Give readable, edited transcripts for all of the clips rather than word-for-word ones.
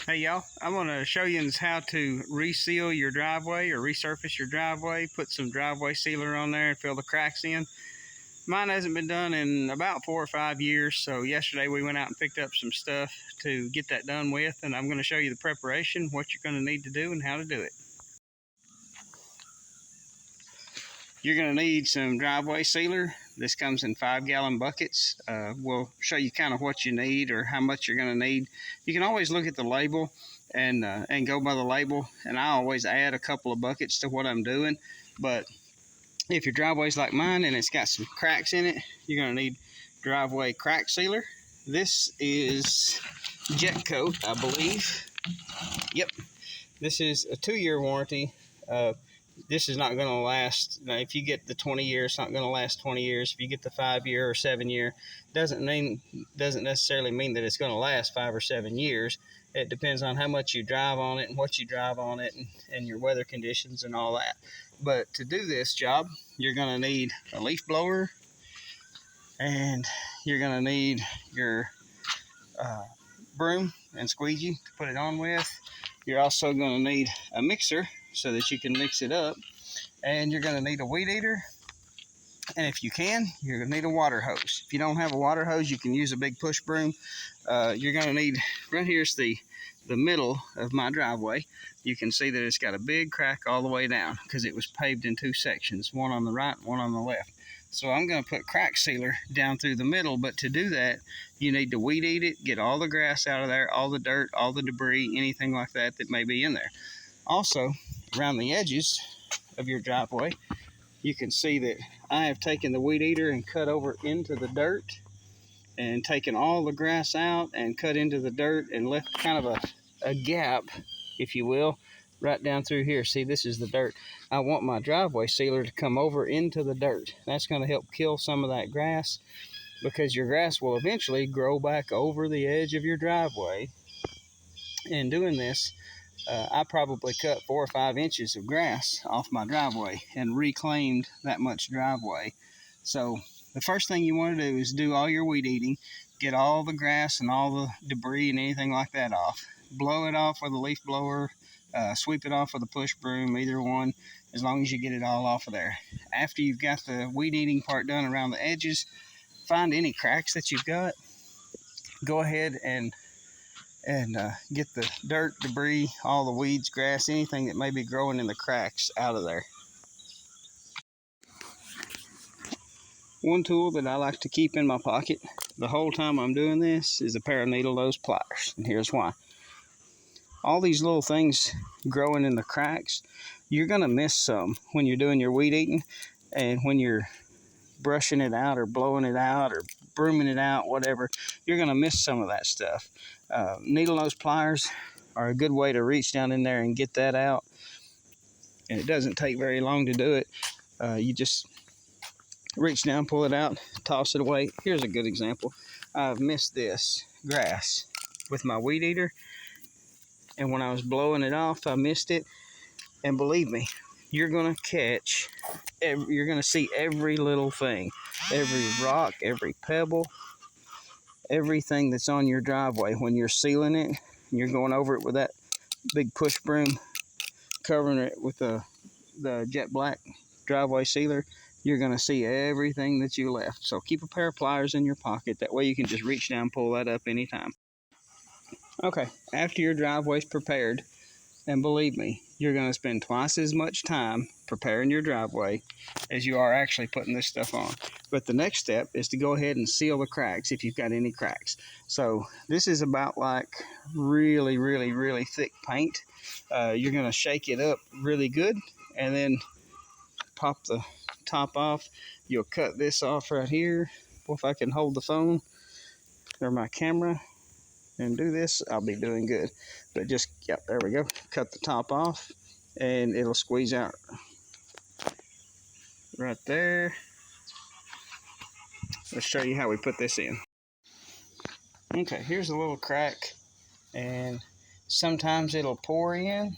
Hey y'all, I'm going to show you how to reseal your driveway or resurface your driveway, put some driveway sealer on there and fill the cracks in. Mine hasn't been done in about 4 or 5 years, so yesterday we went out and picked up some stuff to get that done with, and I'm going to show you the preparation, what you're going to need to do and how to do it. You're going to need some driveway sealer. This comes in 5-gallon buckets. We'll show you kind of what you need or how much you're going to need. You can always look at the label and go by the label. And I always add a couple of buckets to what I'm doing. But if your driveway's like mine and it's got some cracks in it, you're going to need driveway crack sealer. This is Jet Coat, I believe. Yep. This is a 2-year warranty. This is not going to last. If you get the 20 years, it's not going to last 20 years. If you get the 5-year or 7-year, doesn't necessarily mean that it's going to last 5 or 7 years. It depends on how much you drive on it and what you drive on it and your weather conditions and all that. But to do this job, you're going to need a leaf blower, and you're going to need your broom and squeegee to put it on with. You're also going to need a mixer so that you can mix it up, and you're going to need a weed eater, and if you can, you're going to need a water hose. If you don't have a water hose, you can use a big push broom. You're going to need, right here's the middle of my driveway. You can see that it's got a big crack all the way down because it was paved in 2 sections, one on the right, one on the left. So I'm going to put crack sealer down through the middle, but to do that, you need to weed eat it, get all the grass out of there, all the dirt, all the debris, anything like that may be in there. Also, around the edges of your driveway, you can see that I have taken the weed eater and cut over into the dirt and taken all the grass out and cut into the dirt and left kind of a gap, if you will, right down through here. See, this is the dirt. I want my driveway sealer to come over into the dirt. That's going to help kill some of that grass, because your grass will eventually grow back over the edge of your driveway. In doing this, I probably cut 4 or 5 inches of grass off my driveway and reclaimed that much driveway. So the first thing you want to do is do all your weed eating, get all the grass and all the debris and anything like that off. Blow it off with a leaf blower, sweep it off with a push broom, either one, as long as you get it all off of there. After you've got the weed eating part done around the edges, find any cracks that you've got. Go ahead and get the dirt, debris, all the weeds, grass, anything that may be growing in the cracks out of there. One tool that I like to keep in my pocket the whole time I'm doing this is a pair of needle nose pliers, and here's why. All these little things growing in the cracks, you're going to miss some when you're doing your weed eating, and when you're brushing it out or blowing it out or brooming it out, whatever, you're going to miss some of that stuff. Needle nose pliers are a good way to reach down in there and get that out, and it doesn't take very long to do it. You just reach down, pull it out, toss it away. Here's a good example. I've missed this grass with my weed eater, and when I was blowing it off, I missed it, and believe me, you're going to you're going to see every little thing, every rock, every pebble, everything that's on your driveway when you're sealing it. You're going over it with that big push broom, covering it with the jet black driveway sealer. You're going to see everything that you left. So keep a pair of pliers in your pocket. That way you can just reach down and pull that up anytime. Okay, after your driveway's prepared, and believe me, you're going to spend twice as much time preparing your driveway as you are actually putting this stuff on. But the next step is to go ahead and seal the cracks if you've got any cracks. So this is about like really, really, really thick paint. You're going to shake it up really good and then pop the top off. You'll cut this off right here. Well, if I can hold the phone or my camera and do this, I'll be doing good. But just, yep, there we go. Cut the top off and it'll squeeze out right there. Let's show you how we put this in. Okay, here's a little crack, and sometimes it'll pour in.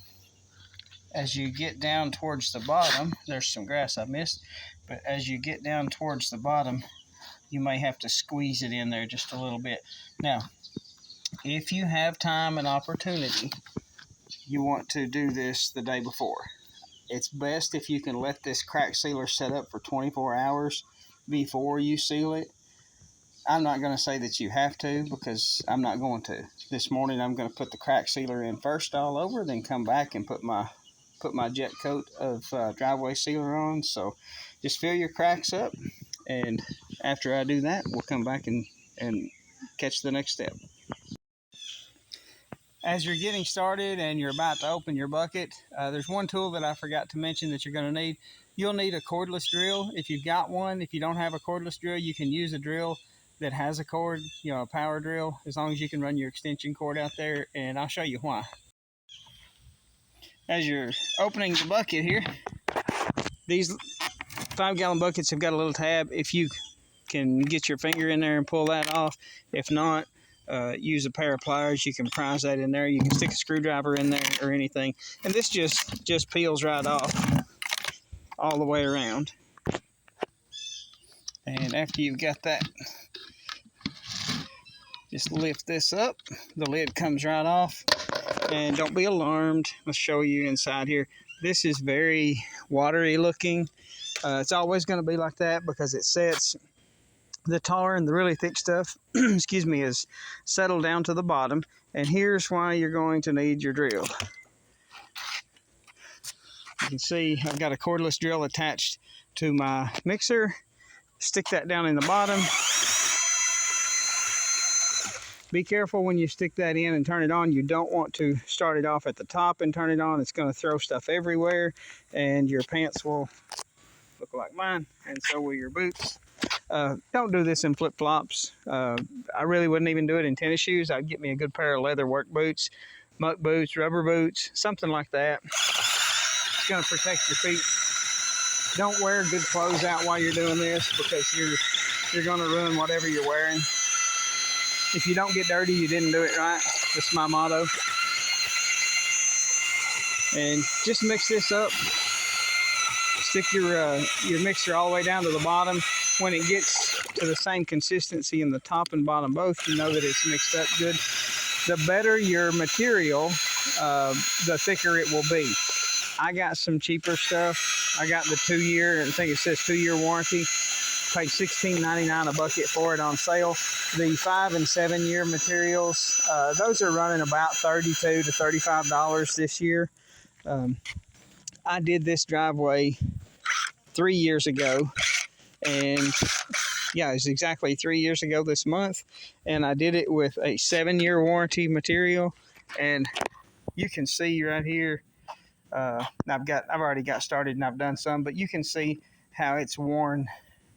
As you get down towards the bottom, there's some grass I missed, but as you get down towards the bottom, you may have to squeeze it in there just a little bit. Now, if you have time and opportunity, you want to do this the day before. It's best if you can let this crack sealer set up for 24 hours before you seal it. I'm not going to say that you have to, because I'm not going to. This morning I'm going to put the crack sealer in first all over, then come back and put my jet coat of driveway sealer on. So just fill your cracks up, and after I do that, we'll come back and catch the next step. As you're getting started and you're about to open your bucket, there's one tool that I forgot to mention that you're going to need. You'll need a cordless drill if you've got one. If you don't have a cordless drill, you can use a drill that has a cord, a power drill, as long as you can run your extension cord out there, and I'll show you why. As you're opening the bucket here, these 5-gallon buckets have got a little tab. If you can get your finger in there and pull that off, if not, use a pair of pliers. You can prise that in there. You can stick a screwdriver in there or anything, and this just peels right off all the way around. And after you've got that, just lift this up. The lid comes right off, and don't be alarmed. Let's show you inside here. This is very watery looking. It's always going to be like that because it sets. The tar and the really thick stuff, excuse me, is settled down to the bottom. And here's why you're going to need your drill. You can see I've got a cordless drill attached to my mixer. Stick that down in the bottom. Be careful when you stick that in and turn it on. You don't want to start it off at the top and turn it on. It's going to throw stuff everywhere, and your pants will look like mine, and so will your boots. Don't do this in flip-flops. I really wouldn't even do it in tennis shoes. I'd get me a good pair of leather work boots, muck boots, rubber boots, something like that. It's going to protect your feet. Don't wear good clothes out while you're doing this, because you're going to ruin whatever you're wearing. If you don't get dirty, you didn't do it right. That's my motto. And just mix this up. Stick your mixer all the way down to the bottom. When it gets to the same consistency in the top and bottom both, you know that it's mixed up good. The better your material, the thicker it will be. I got some cheaper stuff. I got the 2-year, I think it says 2-year warranty. Paid $16.99 a bucket for it on sale. The 5 and 7-year materials, those are running about $32 to $35 this year. I did this driveway 3 years ago, and yeah, it's exactly 3 years ago this month, and I did it with a 7-year warranty material. And you can see right here, I've already got started and I've done some, but you can see how it's worn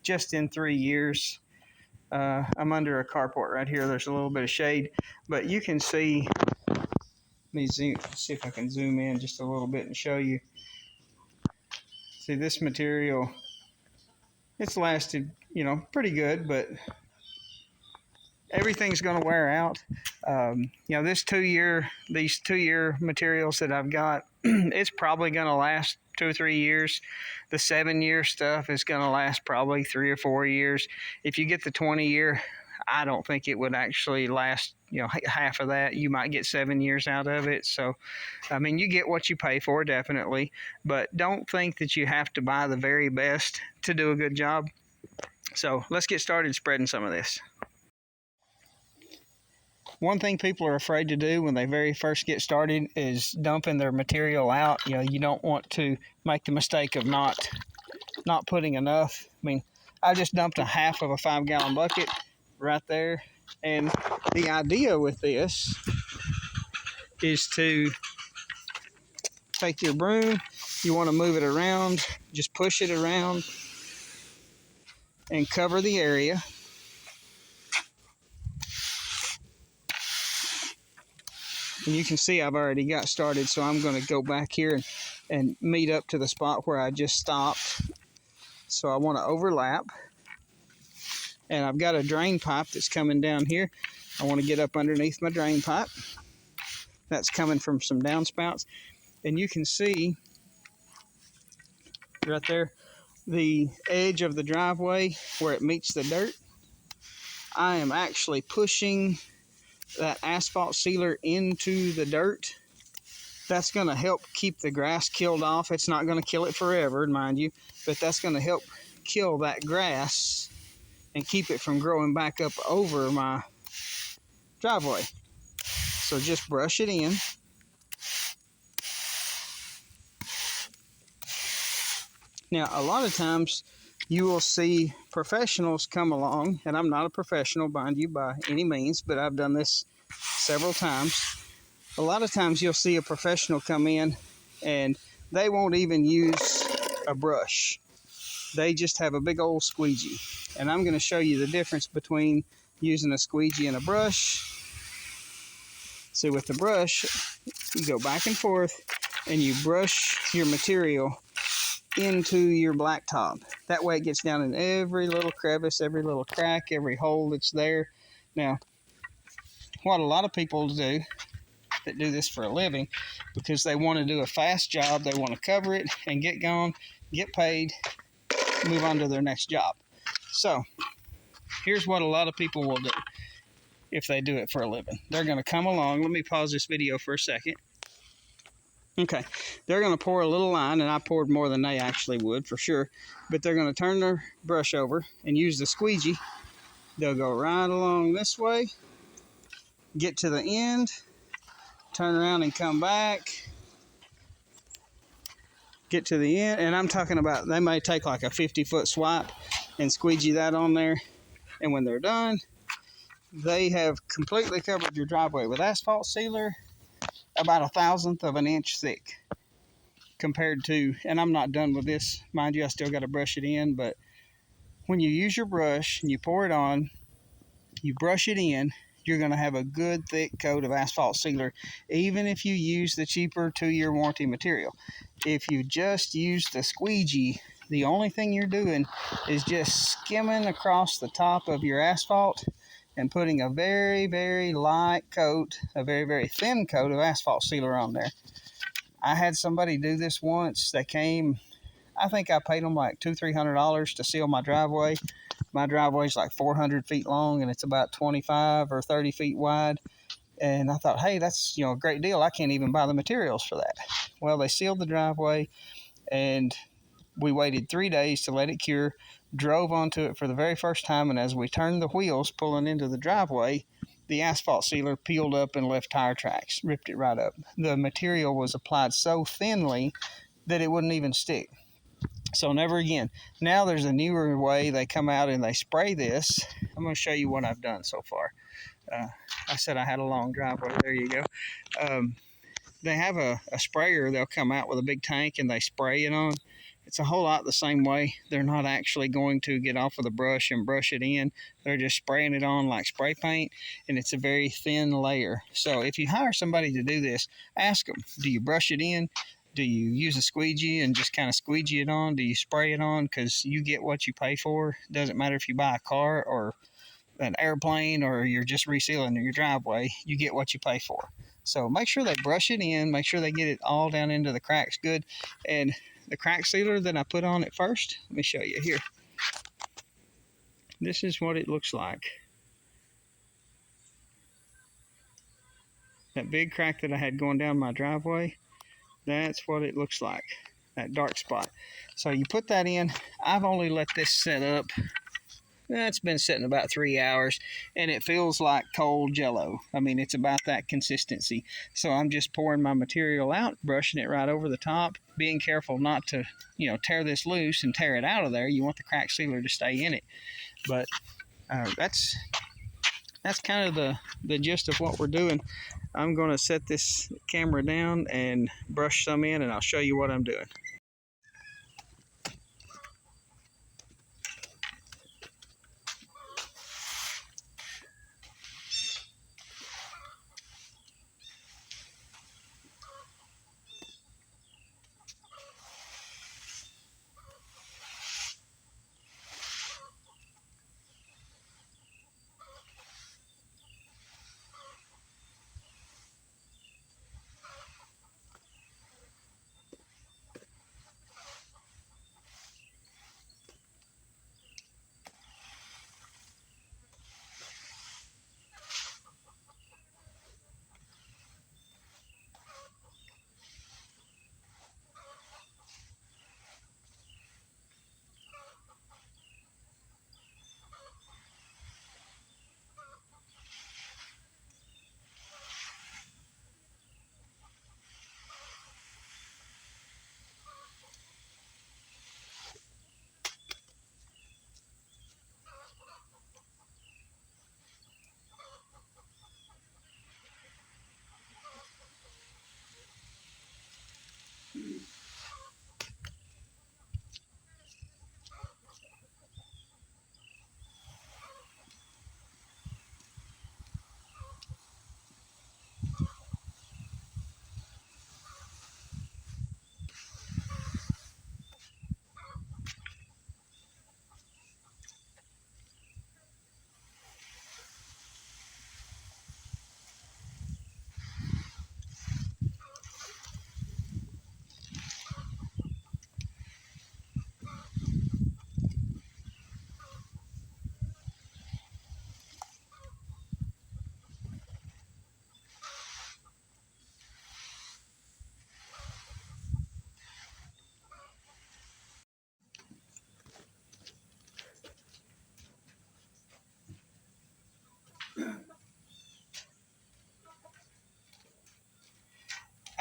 just in 3 years. I'm under a carport right here. There's a little bit of shade, but you can see. Let me see if I can zoom in just a little bit and show you. See, this material, it's lasted, pretty good, but everything's going to wear out. These 2-year materials that I've got, it's probably going to last 2 or 3 years. The 7-year stuff is going to last probably 3 or 4 years. If you get the 20-year, I don't think it would actually last, half of that. You might get 7 years out of it. So, you get what you pay for, definitely. But don't think that you have to buy the very best to do a good job. So let's get started spreading some of this. One thing people are afraid to do when they very first get started is dumping their material out. You don't want to make the mistake of not putting enough. I just dumped a half of a 5-gallon bucket right there. And the idea with this is to take your broom, you want to move it around, just push it around and cover the area. And you can see I've already got started, so I'm going to go back here and meet up to the spot where I just stopped. So I want to overlap. And I've got a drain pipe that's coming down here. I want to get up underneath my drain pipe. That's coming from some downspouts. And you can see right there the edge of the driveway where it meets the dirt. I am actually pushing that asphalt sealer into the dirt, that's going to help keep the grass killed off. It's not going to kill it forever, mind you, but that's going to help kill that grass and keep it from growing back up over my driveway. So just brush it in. Now, a lot of times you will see professionals come along, and I'm not a professional, mind you, by any means, but I've done this several times. A lot of times you'll see a professional come in and they won't even use a brush. They just have a big old squeegee. And I'm going to show you the difference between using a squeegee and a brush. See, with the brush, you go back and forth and you brush your material into your blacktop. That way it gets down in every little crevice, every little crack, every hole that's there. Now, what a lot of people do that do this for a living, because they want to do a fast job, they want to cover it and get gone, get paid, move on to their next job. So here's what a lot of people will do if they do it for a living. They're going to come along. Let me pause this video for a second. Okay, they're going to pour a little line, and I poured more than they actually would for sure, but they're going to turn their brush over and use the squeegee. They'll go right along this way, get to the end, turn around and come back, get to the end, and I'm talking about they may take like a 50-foot swipe and squeegee that on there, and when they're done, they have completely covered your driveway with asphalt sealer about 1/1000 of an inch thick compared to, and I'm not done with this, mind you, I still got to brush it in, but when you use your brush and you pour it on, you brush it in, you're going to have a good thick coat of asphalt sealer, even if you use the cheaper 2-year warranty material. If you just use the squeegee, the only thing you're doing is just skimming across the top of your asphalt and putting a very, very light coat, a very, very thin coat of asphalt sealer on there. I had somebody do this once. They came, I think I paid them like $200-300 to seal my driveway. My driveway's like 400 feet long and it's about 25 or 30 feet wide. And I thought, hey, that's a great deal. I can't even buy the materials for that. Well, they sealed the driveway and we waited 3 days to let it cure, drove onto it for the very first time, and as we turned the wheels pulling into the driveway, the asphalt sealer peeled up and left tire tracks, ripped it right up. The material was applied so thinly that it wouldn't even stick. So never again. Now there's a newer way. They come out and they spray this. I'm going to show you what I've done so far. I said I had a long driveway. There you go. They have a sprayer. They'll come out with a big tank and they spray it on. It's a whole lot the same way. They're not actually going to get off with a brush and brush it in. They're just spraying it on like spray paint, and it's a very thin layer. So if you hire somebody to do this, ask them, do you brush it in? Do you use a squeegee and just kind of squeegee it on? Do you spray it on? Because you get what you pay for. It doesn't matter if you buy a car or an airplane or you're just resealing your driveway. You get what you pay for. So make sure they brush it in. Make sure they get it all down into the cracks good. And the crack sealer that I put on it first, let me show you here. This is what it looks like. That big crack that I had going down my driveway, that's what it looks like, that dark spot. So you put that in. I've only let this set up. It's been sitting about 3 hours, and it feels like cold Jell-O. I mean, it's about that consistency. So I'm just pouring my material out, brushing it right over the top, being careful not to, tear this loose and tear it out of there. You want the crack sealer to stay in it. But that's kind of the gist of what we're doing. I'm going to set this camera down and brush some in, and I'll show you what I'm doing.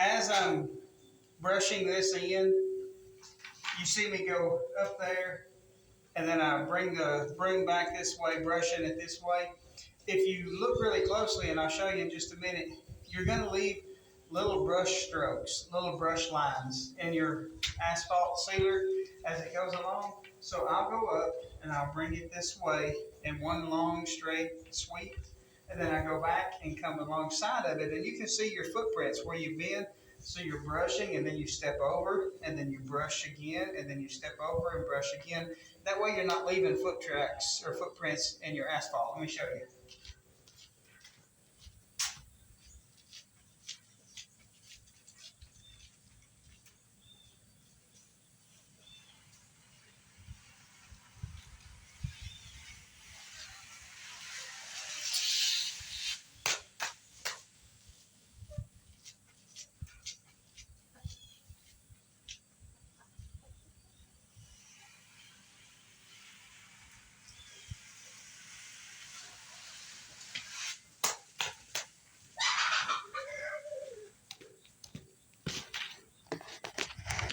As I'm brushing this in, you see me go up there, and then I bring the broom back this way, brushing it this way. If you look really closely, and I'll show you in just a minute, you're going to leave little brush strokes, little brush lines in your asphalt sealer as it goes along. So I'll go up and I'll bring it this way in one long straight sweep, and then I go back and come alongside of it, and you can see your footprints where you've been. So you're brushing, and then you step over, and then you brush again, and then you step over and brush again. That way you're not leaving foot tracks or footprints in your asphalt. Let me show you.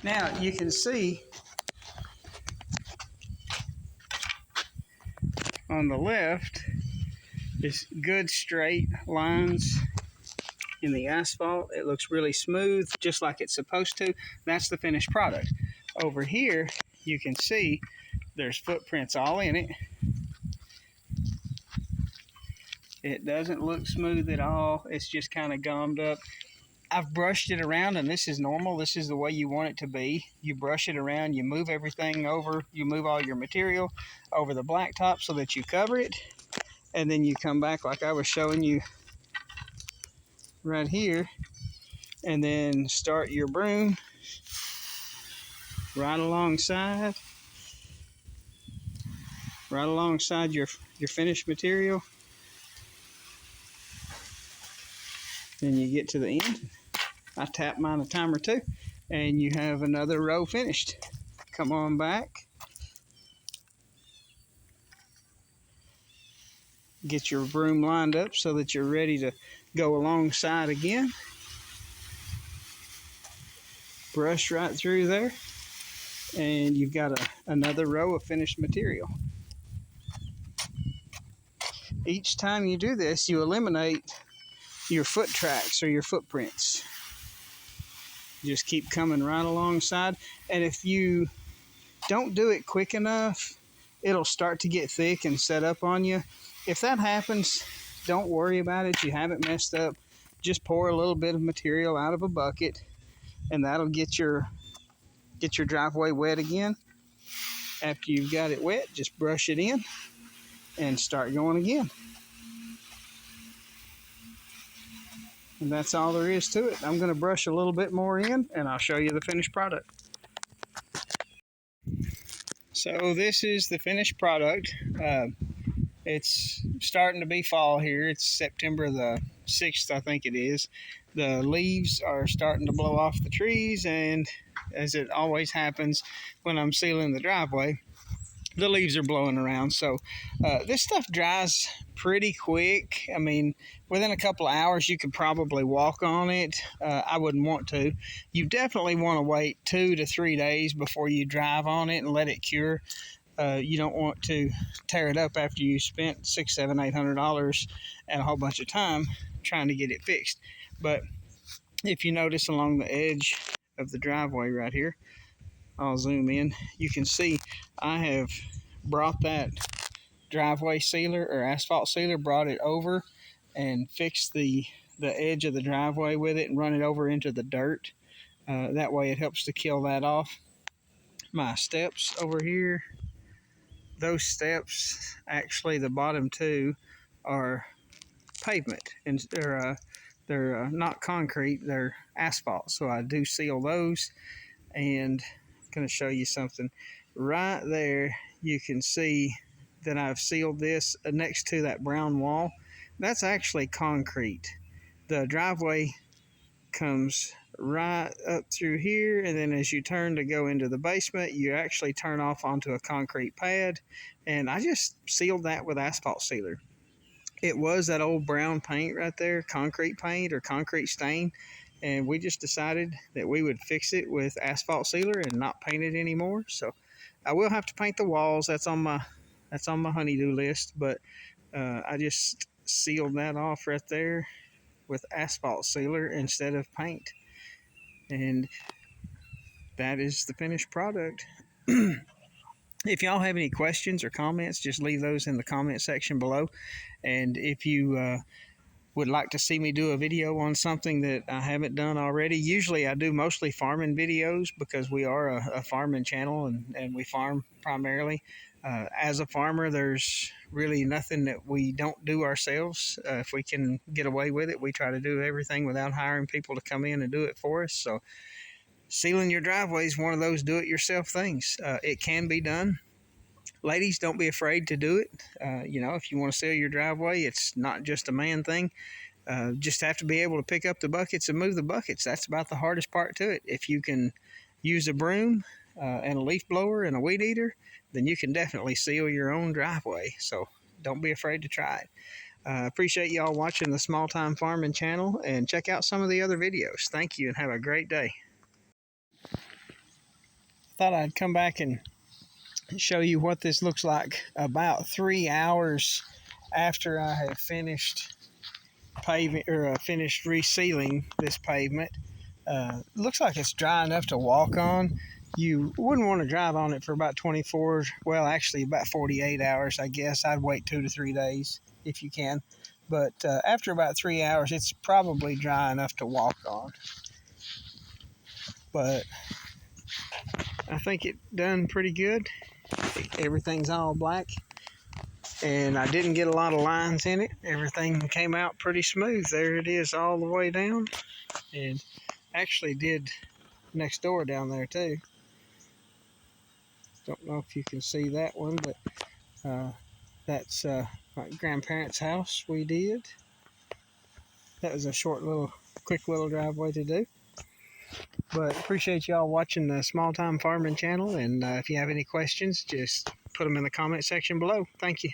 Now you can see on the left is good straight lines in the asphalt. It looks really smooth, just like it's supposed to. That's the finished product. Over here, you can see there's footprints all in it. It doesn't look smooth at all. It's just kind of gummed up. I've brushed it around, and this is normal. This is the way you want it to be. You brush it around, you move everything over, you move all your material over the blacktop so that you cover it, and then you come back like I was showing you right here, and then start your broom right alongside your finished material. Then you get to the end. I tap mine a time or two, and you have another row finished. Come on back. Get your broom lined up so that you're ready to go alongside again. Brush right through there, and you've got another row of finished material. Each time you do this, you eliminate your foot tracks or your footprints. Just keep coming right alongside, and if you don't do it quick enough, it'll start to get thick and set up on you. If that happens, don't worry about it. You haven't messed up. Just pour a little bit of material out of a bucket, and that'll get your driveway wet again. After you've got it wet, just brush it in and start going again. And that's all there is to it. I'm going to brush a little bit more in, and I'll show you the finished product. So this is the finished product. It's starting to be fall here. It's September the 6th, I think it is. The leaves are starting to blow off the trees, and as it always happens when I'm sealing the driveway, the leaves are blowing around. So this stuff dries pretty quick. I mean, within a couple of hours, you could probably walk on it. I wouldn't want to. You definitely want to wait 2 to 3 days before you drive on it and let it cure. You don't want to tear it up after you spent $600, $700, $800 and a whole bunch of time trying to get it fixed. But if you notice along the edge of the driveway right here, I'll zoom in, you can see I have brought that driveway sealer or asphalt sealer, brought it over and fixed the edge of the driveway with it and run it over into the dirt. That way it helps to kill that off. My steps over here, those steps, actually the bottom two are pavement, and they're not concrete, they're asphalt. So I do seal those, and I'm going to show you something. Right there, you can see that I've sealed this next to that brown wall. That's actually concrete. The driveway comes right up through here, and then as you turn to go into the basement, you actually turn off onto a concrete pad, and I just sealed that with asphalt sealer. It was that old brown paint right there, concrete paint or concrete stain, and we just decided that we would fix it with asphalt sealer and not paint it anymore. So I will have to paint the walls. That's on my honey-do list, but I just sealed that off right there with asphalt sealer instead of paint, and that is the finished product. If y'all have any questions or comments, just leave those in the comment section below. And if you would like to see me do a video on something that I haven't done already, usually I do mostly farming videos because we are a farming channel, and we farm primarily. As a farmer, there's really nothing that we don't do ourselves. If we can get away with it, we try to do everything without hiring people to come in and do it for us. So sealing your driveway is one of those do-it-yourself things. It can be done. Ladies, don't be afraid to do it. If you want to seal your driveway, it's not just a man thing. Just have to be able to pick up the buckets and move the buckets. That's about the hardest part to it. If you can use a broom and a leaf blower and a weed eater, then you can definitely seal your own driveway. So don't be afraid to try it. Appreciate y'all watching the Small Time Farming channel, and check out some of the other videos. Thank you and have a great day. Thought I'd come back and show you what this looks like about 3 hours after I have finished paving, or finished resealing this pavement. Looks like it's dry enough to walk on. You wouldn't want to drive on it for about 24, well, actually about 48 hours, I guess. I'd wait 2 to 3 days if you can. But after about 3 hours, it's probably dry enough to walk on. But I think it done pretty good. Everything's all black, and I didn't get a lot of lines in it. Everything came out pretty smooth. There it is all the way down, and actually did next door down there too. Don't know if you can see that one, but that's my grandparents' house. We did. That was a quick little driveway to do. But appreciate y'all watching the Small Time Farming channel, and if you have any questions, just put them in the comment section below. Thank you.